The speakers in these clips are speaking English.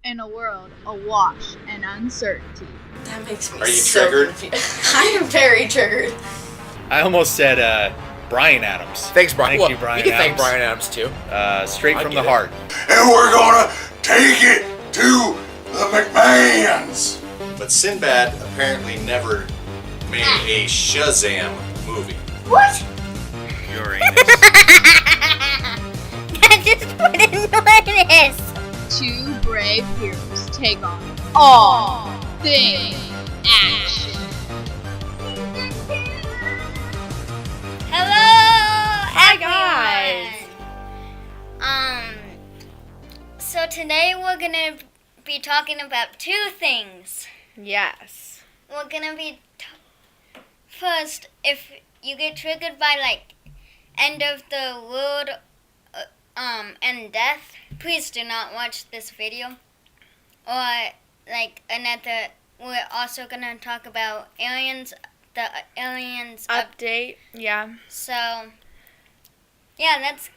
in a world awash in uncertainty. That makes me Are you so triggered? I am very triggered. I almost said Bryan Adams. Thanks, Brian. Thank you, Bryan You can thank Adams. Bryan Adams, too. Straight I from get the it. heart. And we're gonna take it to the McMahons. But Sinbad apparently never made a Shazam movie. What? Uranus. I just put in notice. Two brave heroes take on all things action. Hello, guys. everyone. So today we're gonna be talking about two things. Yes. We're gonna be first, if you get triggered by like end of the world, and death, please do not watch this video. Or like another, we're also gonna talk about aliens, the aliens Update. Yeah. So yeah, let's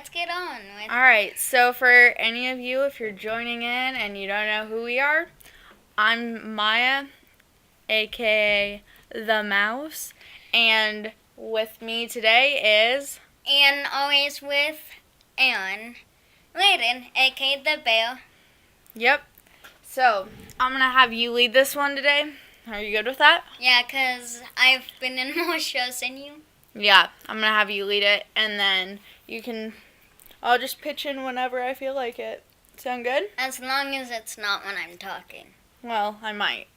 get on with. Alright, so for any of you, if you're joining in and you don't know who we are, I'm Maya, aka The Mouse, and with me today is... And always with Aaron, Layden, aka the Bear. Yep. So, I'm going to have you lead this one today. Are you good with that? Yeah, 'cause I've been in more shows than you. Yeah, I'm going to have you lead it, and then you can... I'll just pitch in whenever I feel like it. Sound good? As long as it's not when I'm talking. Well, I might.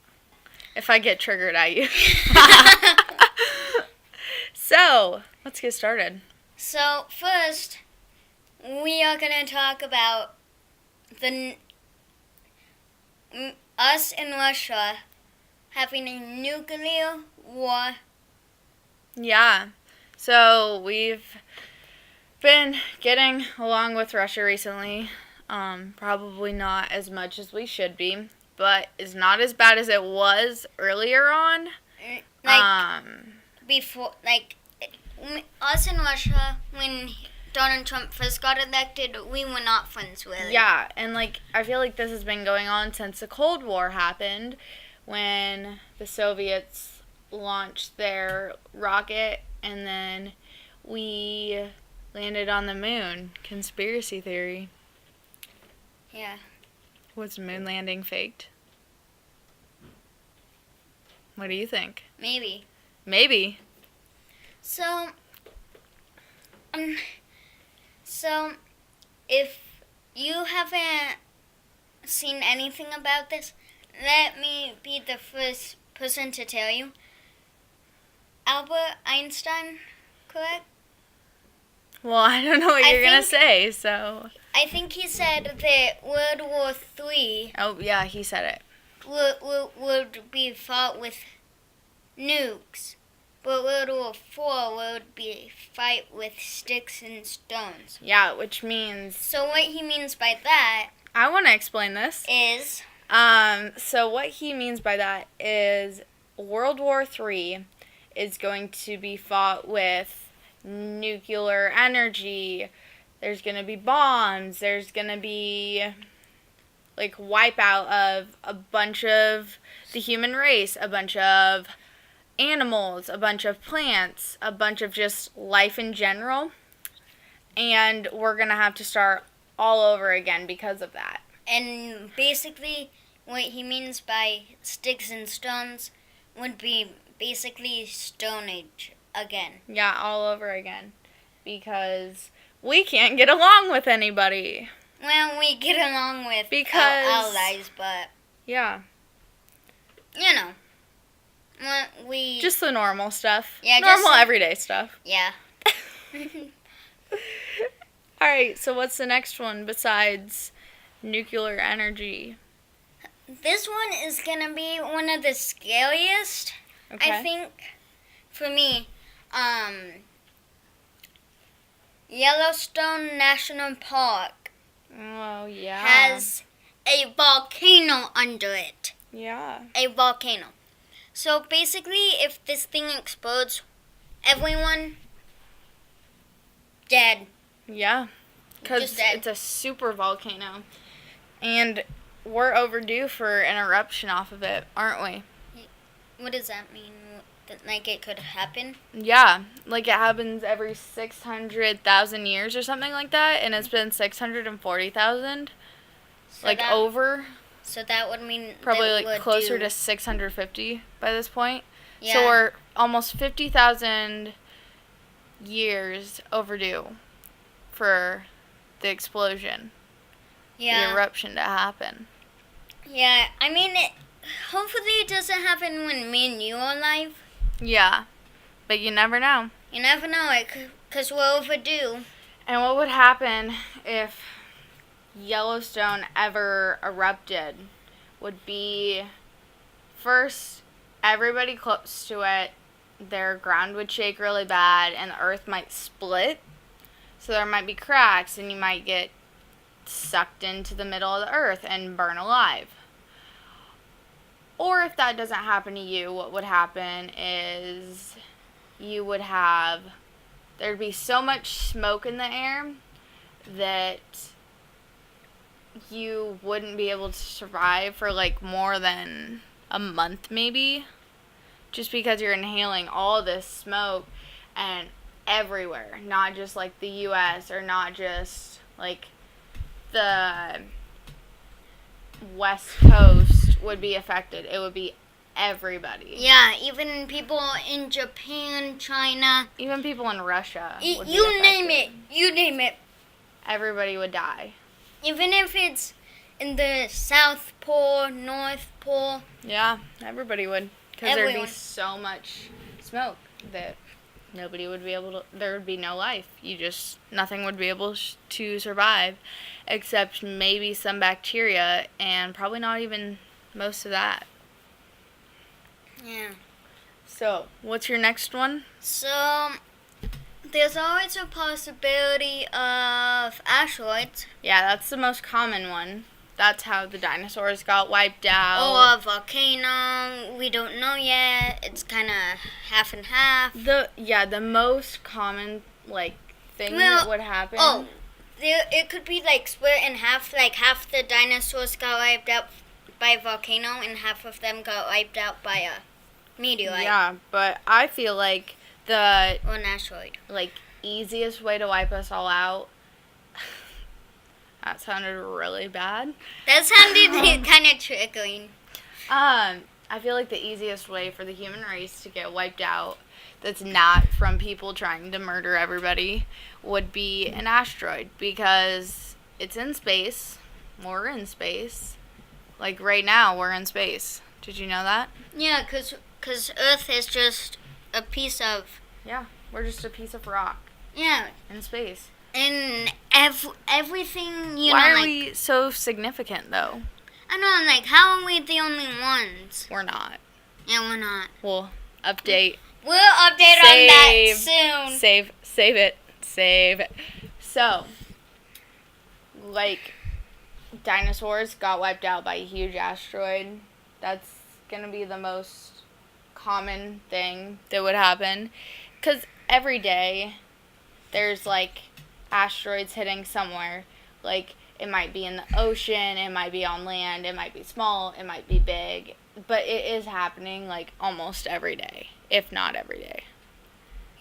If I get triggered at you. So, let's get started. So, first, we are going to talk about us in Russia having a nuclear war. Yeah. So, we've been getting along with Russia recently. Probably not as much as we should be, but it's not as bad as it was earlier on. Before, us in Russia, when Donald Trump first got elected, we were not friends, really. Yeah, and I feel like this has been going on since the Cold War happened, when the Soviets launched their rocket and then we landed on the moon. Conspiracy theory. Yeah. Was the moon landing faked? What do you think? Maybe. Maybe. So if you haven't seen anything about this, let me be the first person to tell you. Albert Einstein, correct? Well, I don't know what I you're going to think- say, so... I think he said that World War III Oh, yeah, he said it. would be fought with nukes, but World War IV would be fight with sticks and stones. Yeah, which means... So what he means by that I want to explain this. is... So what he means by that is World War III is going to be fought with nuclear energy. There's going to be bombs. There's going to be, wipeout of a bunch of the human race, a bunch of animals, a bunch of plants, a bunch of just life in general. And we're going to have to start all over again because of that. And basically, what he means by sticks and stones would be basically Stone Age again. Yeah, all over again. Because we can't get along with anybody. Well, we get along with Because- our allies, but, Yeah. you know, we... Just the normal stuff. Yeah, normal just- everyday stuff. Yeah. Alright, so what's the next one besides nuclear energy? This one is going to be one of the scariest, Okay. I think, for me. Yellowstone National Park Oh, yeah. has a volcano under it. Yeah. A volcano. So basically, if this thing explodes, everyone dead. Yeah. Because Just dead. it's a super volcano. And we're overdue for an eruption off of it, aren't we? What does that mean? Like it could happen? Yeah, like it happens every 600,000 years or something like that, and it's been 640,000. So Like that, over. So that would mean Probably that like would closer do, to 650 by this point. Yeah. So we're almost 50,000 years overdue for the explosion, the eruption to happen. Yeah, I mean, hopefully it doesn't happen when me and you are alive. Yeah, but you never know. You never know it, because we're overdue. And what would happen if Yellowstone ever erupted would be, first, everybody close to it, their ground would shake really bad and the earth might split. So there might be cracks and you might get sucked into the middle of the earth and burn alive. Or if that doesn't happen to you, what would happen is there'd be so much smoke in the air that you wouldn't be able to survive for like more than a month maybe, just because you're inhaling all this smoke and everywhere, not just like the US or not just like the West Coast would be affected. It would be everybody. Yeah, even people in Japan, China. Even people in Russia would be you affected. name it. You name it. Everybody would die. Even if it's in the South Pole, North Pole. Yeah, everybody would. Because there'd be Everyone. so much smoke that nobody would be able to, there would be no life. Nothing would be able to survive except maybe some bacteria and probably not even most of that. Yeah. So, what's your next one? So, there's always a possibility of asteroids. Yeah, that's the most common one. That's how the dinosaurs got wiped out. Or a volcano. We don't know yet. It's kind of half and half. The most common thing that would happen. Oh, it could be split in half. Like half the dinosaurs got wiped out by a volcano, and half of them got wiped out by a meteorite. Yeah, but I feel like Or an asteroid. Easiest way to wipe us all out. That sounded really bad. That sounded kind of triggering. I feel like the easiest way for the human race to get wiped out that's not from people trying to murder everybody would be an asteroid, because it's in space. We're in space. Like right now, we're in space. Did you know that? Yeah, because Earth is just a piece of... Yeah, we're just a piece of rock Yeah, in space. and everything, Why are we so significant, though? I know, how are we the only ones? We're not. Yeah, we're not. We'll update. We'll update on that soon. Save it. So, dinosaurs got wiped out by a huge asteroid. That's going to be the most common thing that would happen. Because every day, there's, asteroids hitting somewhere. It might be in the ocean, it might be on land, it might be small, it might be big. But it is happening, almost every day, if not every day.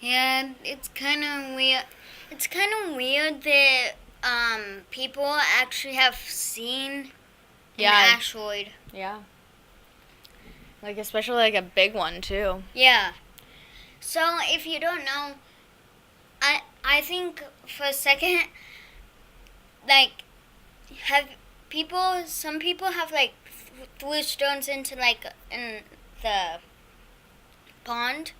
Yeah, it's kind of weird. It's kind of weird that people actually have seen an asteroid. Yeah. Especially a big one, too. Yeah. So, if you don't know, I think for a second, some people have threw stones into in the pond,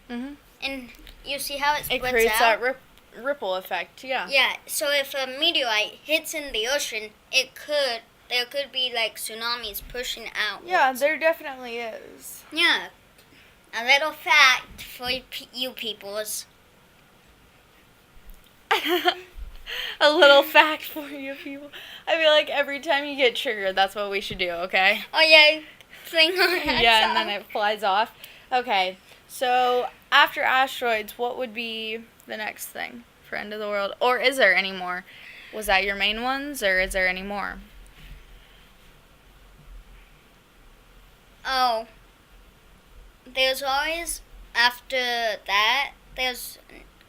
Mm-hmm. and you see how it splits It creates out. that ripple effect, yeah. Yeah. So if a meteorite hits in the ocean, there could be tsunamis pushing out. Yeah, there definitely is. Yeah. A little fact for you peoples. A little fact for you people. I feel like every time you get triggered, that's what we should do, okay? Oh yeah, fling our heads Yeah, and off. then it flies off. Okay, so after asteroids, what would be the next thing for end of the world? Or is there any more? Was that your main ones, or is there any more? Oh, there's always, after that,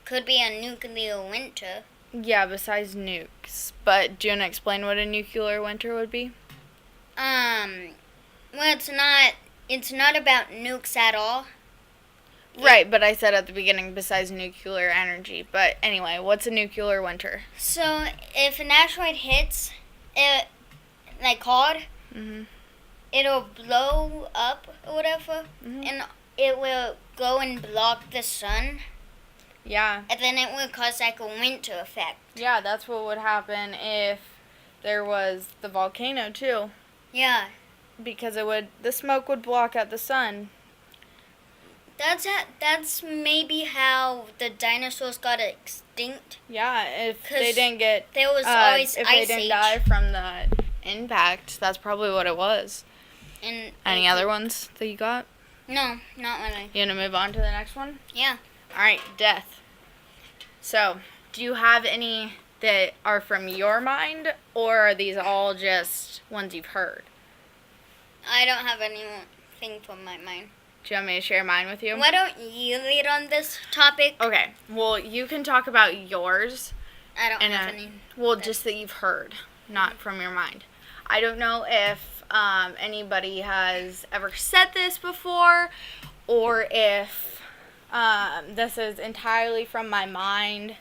could be a nuclear winter. Yeah, besides nukes. But do you want to explain what a nuclear winter would be? Well, it's not about nukes at all. Right, but I said at the beginning besides nuclear energy. But anyway, what's a nuclear winter? So, if an asteroid hits it, like hard, Mm-hmm. it'll blow up or whatever, and it will go and block the sun, Yeah. and then it will cause like a winter effect. Yeah, that's what would happen if there was the volcano too. Yeah, Because the smoke would block out the sun. that's maybe how the dinosaurs got extinct. Yeah, if 'Cause they didn't get There was always if they ice didn't age. die from the impact, that's probably what it was. And Any other ones that you got? No, not really. You want to move on to the next one? Yeah. All right, death. So, do you have any that are from your mind, or are these all just ones you've heard? I don't have anything from my mind. Do you want me to share mine with you? Why don't you lead on this topic? Okay, well, you can talk about yours. I don't And have any. well, just that you've heard, not from your mind. I don't know if anybody has ever said this before, or if this is entirely from my mind,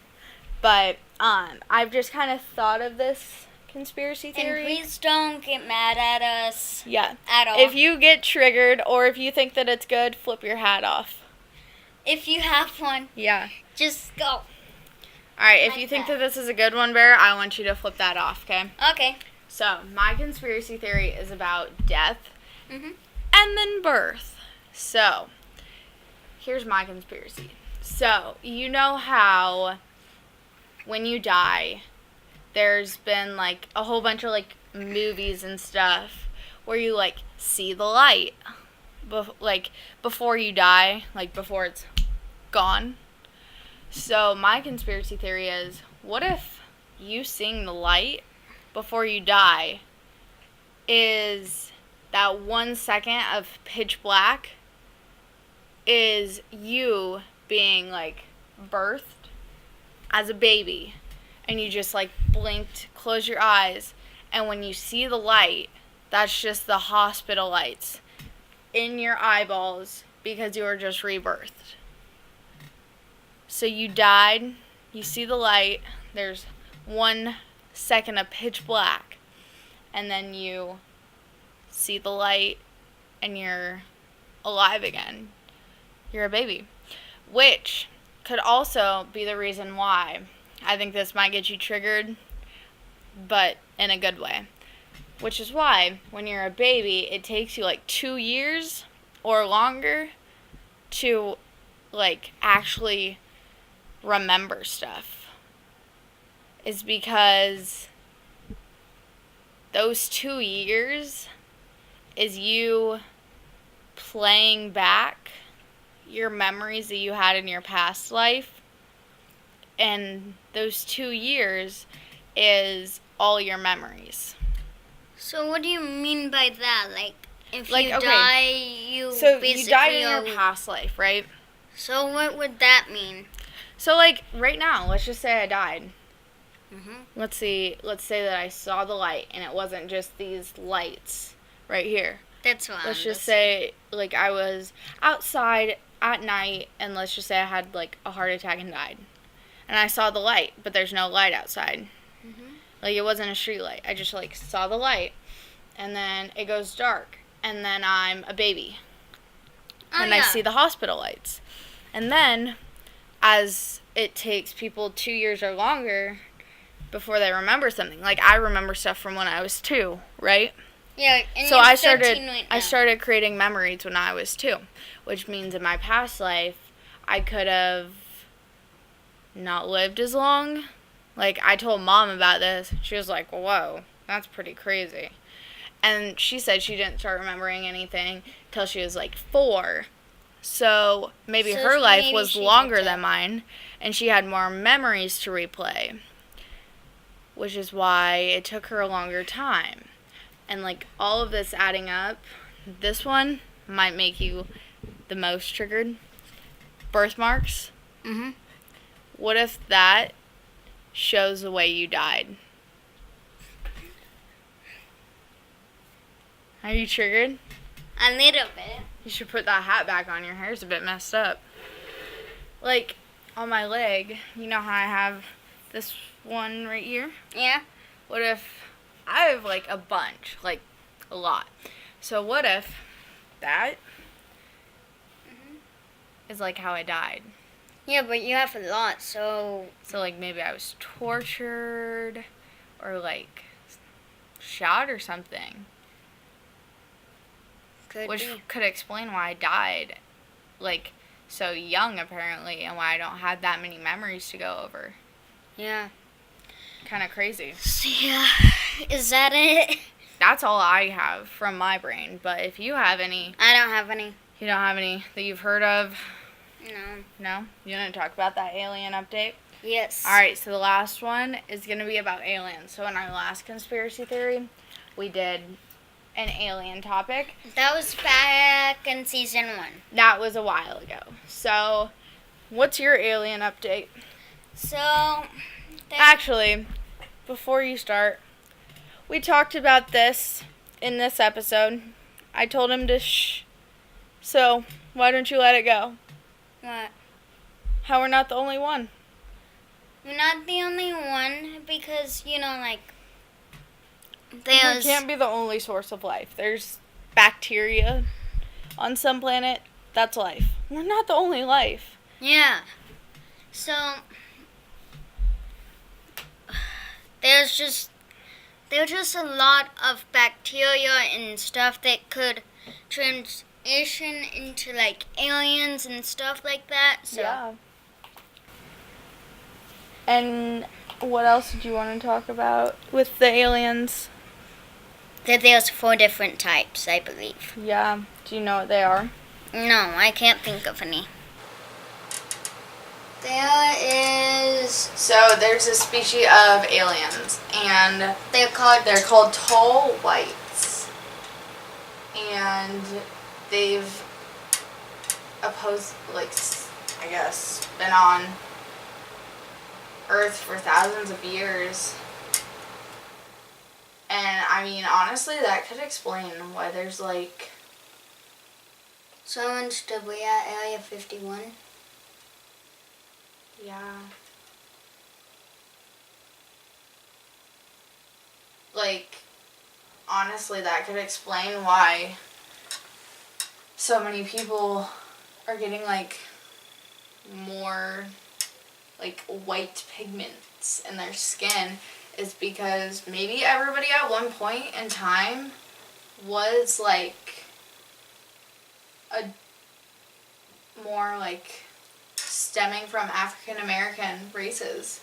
but I've just kind of thought of this conspiracy And theory. please don't get mad at us Yeah. at all. If you get triggered, or if you think that it's good, flip your hat off. If you have one, Yeah. just go. All right, if Like you think that. that this is a good one, Bear, I want you to flip that off, okay? Okay. So, my conspiracy theory is about death Mhm. and then birth. So, here's my conspiracy. So, you know how when you die, there's been like a whole bunch of like movies and stuff where you like see the light like before you die, like before it's gone. So, my conspiracy theory is, what if you seeing the light before you die is that 1 second of pitch black is you being like birthed as a baby, and you just like blinked, close your eyes, and when you see the light, that's just the hospital lights in your eyeballs because you were just rebirthed. So you died, you see the light, there's 1 second of pitch black, and then you see the light and you're alive again. You're a baby. Which could also be the reason why I think this might get you triggered, but in a good way. Which is why when you're a baby, it takes you like 2 years or longer to like actually remember stuff. Is because those 2 years is you playing back your memories that you had in your past life, and those 2 years is all your memories. So what do you mean by that? Like, if Like, you okay. die, you So basically you died in are- your past life, right? So what would that mean? So like right now, let's just say I died. Mhm. Let's say that I saw the light and it wasn't just these lights right here. That's what Let's I'm just listening. say like I was outside at night, and let's just say I had like a heart attack and died. And I saw the light, but there's no light outside. Like it wasn't a street light. I just like saw the light, and then it goes dark, and then I'm a baby. Oh, And yeah. I see the hospital lights. And then as it takes people 2 years or longer before they remember something. Like I remember stuff from when I was 2, right? Yeah, and So you're I 13 right I now. started creating memories when I was 2, which means in my past life I could have not lived as long. Like I told Mom about this. She was like, "Whoa, that's pretty crazy." And she said she didn't start remembering anything till she was like 4. So maybe So her life maybe was she longer did than that. mine, and she had more memories to replay, which is why it took her a longer time. And like all of this adding up, this one might make you the most triggered. Birthmarks. Mhm. What if that shows the way you died? Are you triggered? A little bit. You should put that hat back on. Your hair's a bit messed up. Like, on my leg, you know how I have this one right here? Yeah. What if I have, like, a bunch, like, a lot. So what if that is, like, how I died? Yeah, but you have a lot, so So, like, maybe I was tortured or, like, shot or something. could Which be. could explain why I died, like, so young, apparently, and why I don't have that many memories to go over. Yeah. Kind of crazy. So, yeah. Is that it? That's all I have from my brain. But if you have any, I don't have any. you don't have any that you've heard of? No. No? You didn't talk about that alien update? Yes. Alright, so the last one is going to be about aliens. So in our last conspiracy theory, we did an alien topic. That was back in season 1. That was a while ago. So, what's your alien update? So, Actually, before you start, we talked about this in this episode. I told him to shh. So, why don't you let it go? what? How we're not the only one. You're not the only one because, like, We there's... can't be the only source of life. There's bacteria on some planet. That's life. We're not the only life. Yeah. So, there's just a lot of bacteria and stuff that could transition into, like, aliens and stuff like that. So, Yeah. And what else did you want to talk about with the aliens? that there's 4 different types, I believe. Yeah. Do you know what they are? No, I can't think of any. There is... So there's a species of aliens, and They're called... they're called tall whites, and they've been on Earth for thousands of years. And I mean, honestly, that could explain why there's like So much debris at Area 51. Yeah. Like, honestly, that could explain why so many people are getting, like, more, like, white pigments in their skin, is because maybe everybody at one point in time was, like, a more, like, stemming from African American races.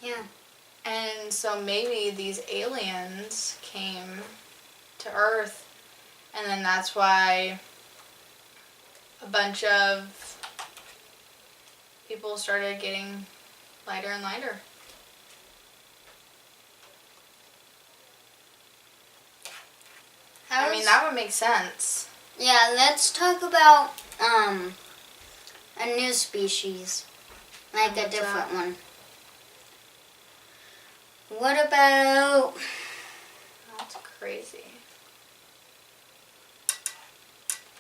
Yeah. And so maybe these aliens came to Earth, and then that's why a bunch of people started getting lighter and lighter. I mean, that would make sense. Yeah, let's talk about a new species, like a What's different that? one. What about... That's crazy.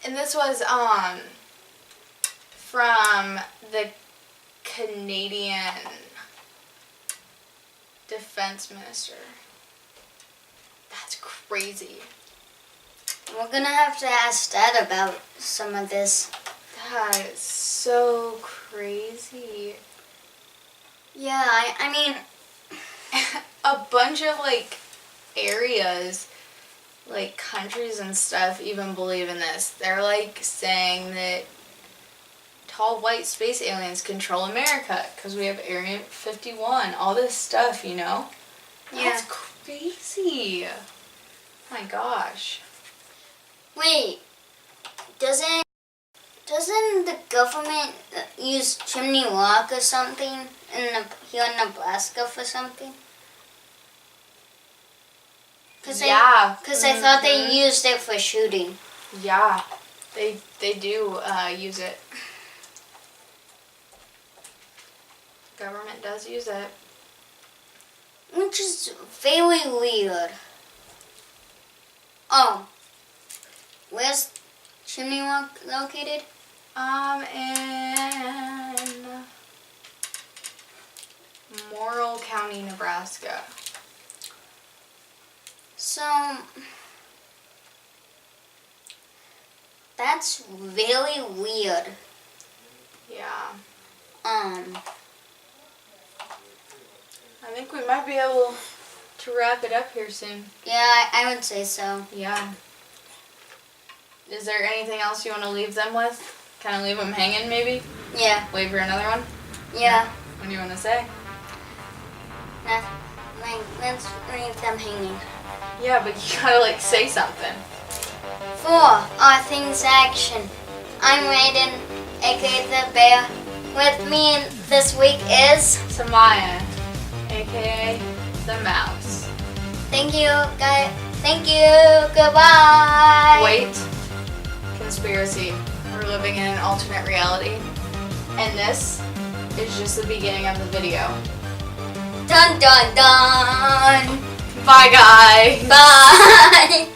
And this was from the Canadian Defense Minister. That's crazy. We're gonna have to ask Dad about some of this. That is so crazy. Yeah, I mean, A bunch of, like, areas, like, countries and stuff even believe in this. They're, like, saying that tall white space aliens control America because we have Area 51. All this stuff, you know? Yeah. That's crazy. Oh my gosh. wait, doesn't the government use Chimney Rock or something here in Nebraska for something? Cause Yeah. Because I thought they used it for shooting. Yeah, they do use it. Government does use it. Which is very weird. Oh. Where's Chimney Rock located? In Morrill County, Nebraska. So that's really weird. Yeah. I think we might be able to wrap it up here soon. Yeah, I would say so. Yeah. Is there anything else you want to leave them with? Kind of leave them hanging, maybe? Yeah. Wait for another one? Yeah. What do you want to say? Let's leave them hanging. Yeah, but you gotta, like, say something. For All Things Action, I'm Raiden, aka the Bear. With me this week is... Samaya, aka the Mouse. Thank you, guys. Thank you. Goodbye. Wait. Conspiracy. We're living in an alternate reality. And this is just the beginning of the video. Dun dun dun. Bye, guys. Bye.